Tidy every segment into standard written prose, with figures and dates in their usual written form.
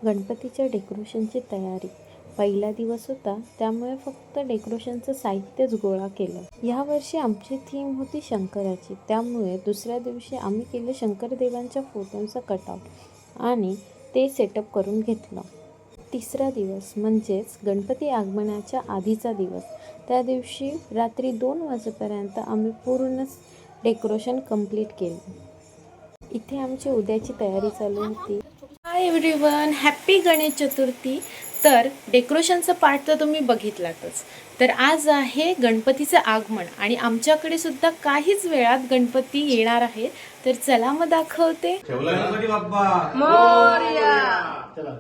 गणपतीच्या डेकोरेशनची तयारी पहिला दिवस होता, त्यामुळे फक्त डेकोरेशनचं साहित्यच गोळा केलं. यावर्षी आमची थीम होती शंकराची, त्यामुळे दुसऱ्या दिवशी आम्ही केलं शंकरदेवांच्या फोटोंचं कटआउट आणि ते सेटअप करून घेतलं. तिसरा दिवस म्हणजेच गणपती आगमनाच्या आधीचा दिवस, त्या दिवशी रात्री 2 वाजेपर्यंत आम्ही पूर्ण डेकोरेशन कंप्लीट केलं. इथे आमची उद्याची तयारी चालू होती. Hi everyone, happy Ganesh Chaturthi. तर डेकोरेशनचा पार्ट तर तुम्ही बघितलातच. तर आज आहे गणपतीचं आगमन आणि आमच्याकडे सुद्धा काहीच वेळात गणपती येणार आहे. तर चला मग दाखवते. गणपती बाप्पा मोरया. चला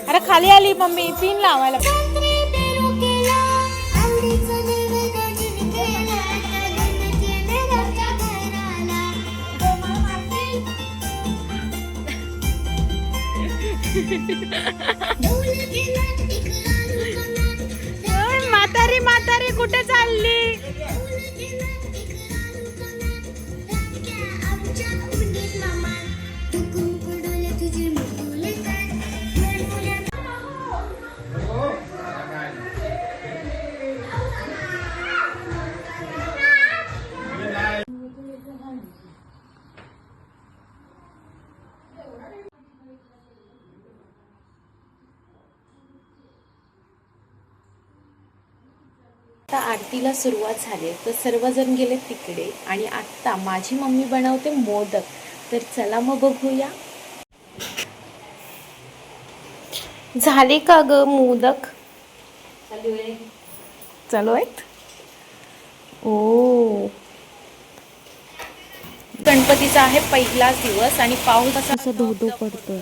अरे खाली आली मम्मी पिन लावायला. म्हातारी म्हातारी कुठे चालली? आता आरतीला सुरुवात झाली, तर सर्वजण गेले तिकडे आणि आत्ता माझी मम्मी बनवते मोदक. तर चला मग बघूया. झाले का ग मोदक? चालू आहेत. ओ, गणपतीचा आहे पहिलाच दिवस आणि पाऊस असा धो पडतोय.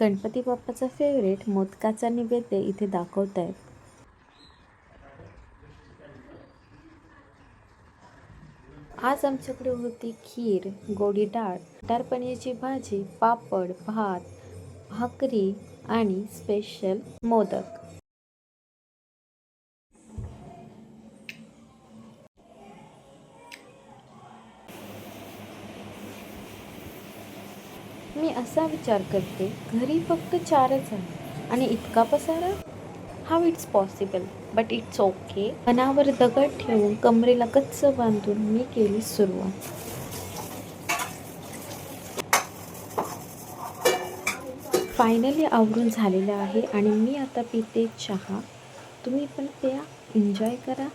गणपती बाप्पाचा फेवरेट मोदकाचा नैवेद्य इथे दाखवतायत. आज आमच्याकडे होती खीर, गोडी डाळ, मटार पनीरची भाजी, पापड, भात, भाकरी आणि स्पेशल मोदक. मी असा विचार करते, घरी फक्त 4च आहे आणि इतका पसारा. How it's possible, but it's okay. मनावर दगड ठेवून कमरेला गच्च बांधून मी केली सुरुवात. फायनली आवरून झालेलं आहे आणि मी आता पिते चहा. तुम्ही पण प्या, एन्जॉय करा.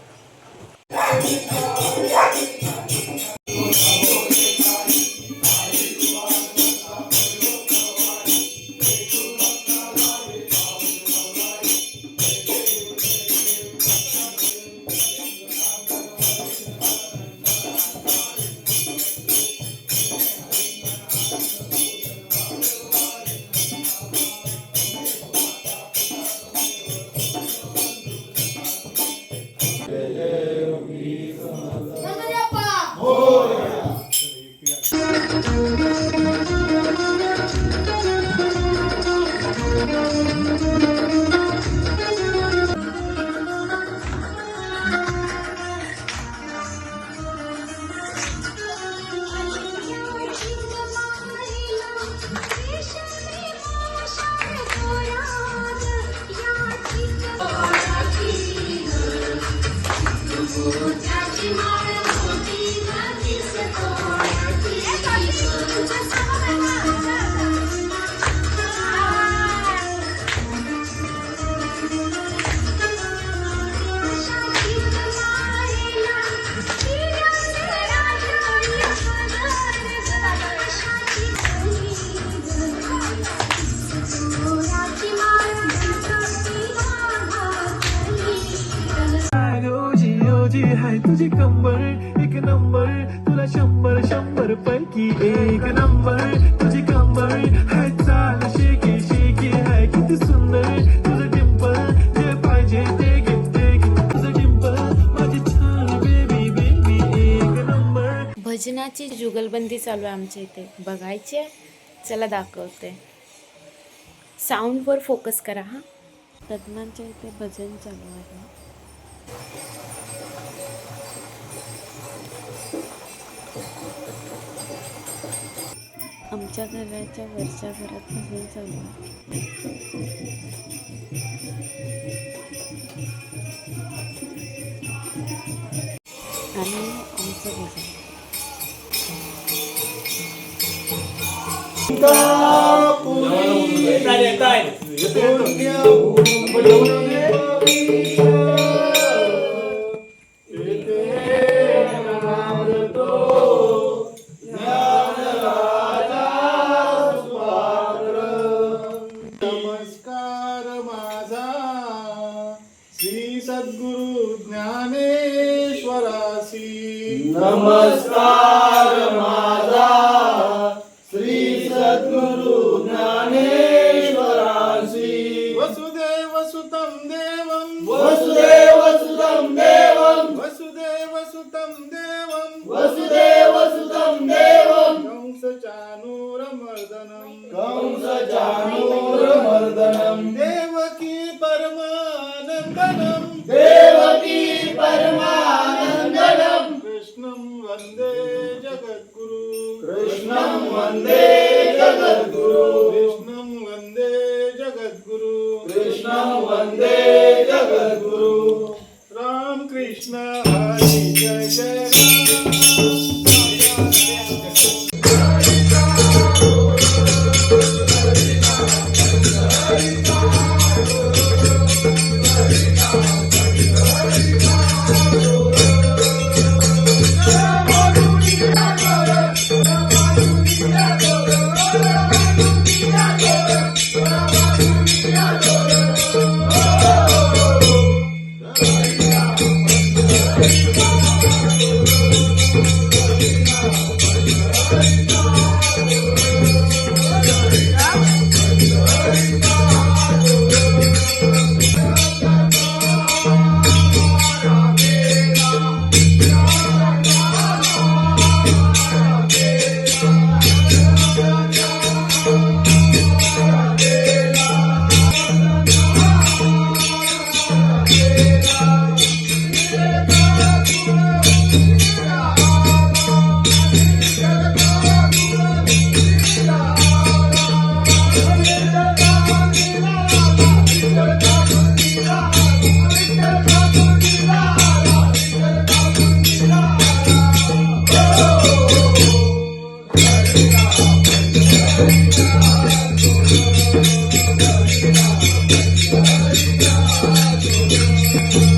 हाय तुझी कंबर एक नंबर, तुला 100 पैकी एक नंबर. तुझी कंबर हाय चाल शेकी शेकी, हाय किती सुंदर तुझं डिंपल. जे पाहिजे ते घे तुझं डिंपल, माझी छान बेबी बेबी एक नंबर. भजनाची जुगलबंदी चालू आहे आमच्या इथे, बघायची आहे? चला दाखवते. साऊंडवर फोकस करा. हां, रत्नांच्या इथे भजन चालू आहे. आमच्या घराच्या वरच्या घरात भजन चालू आहे. आणि आमचं भजन. नमस्कार माझा श्री सद्गुरु ज्ञानेश्वरासी. नमस्कार माझा श्री सद्गुरु ज्ञानेश्वरासी. वसुदेव सुतं देवं वसुदेव सुतं देवं वसुदेव सुतं देवं वसुदेव सुतं देवं कंसचाणूरमर्दनं देवकी परमानन्दनं देवकी परमानन्दनं कृष्णं वन्दे जगद्गुरु कृष्णं वन्दे जगद्गुरु कृष्णं वन्दे जगद्गुरु कृष्णं वन्दे जगद्गुरु. राम कृष्ण हरी जय जय आहे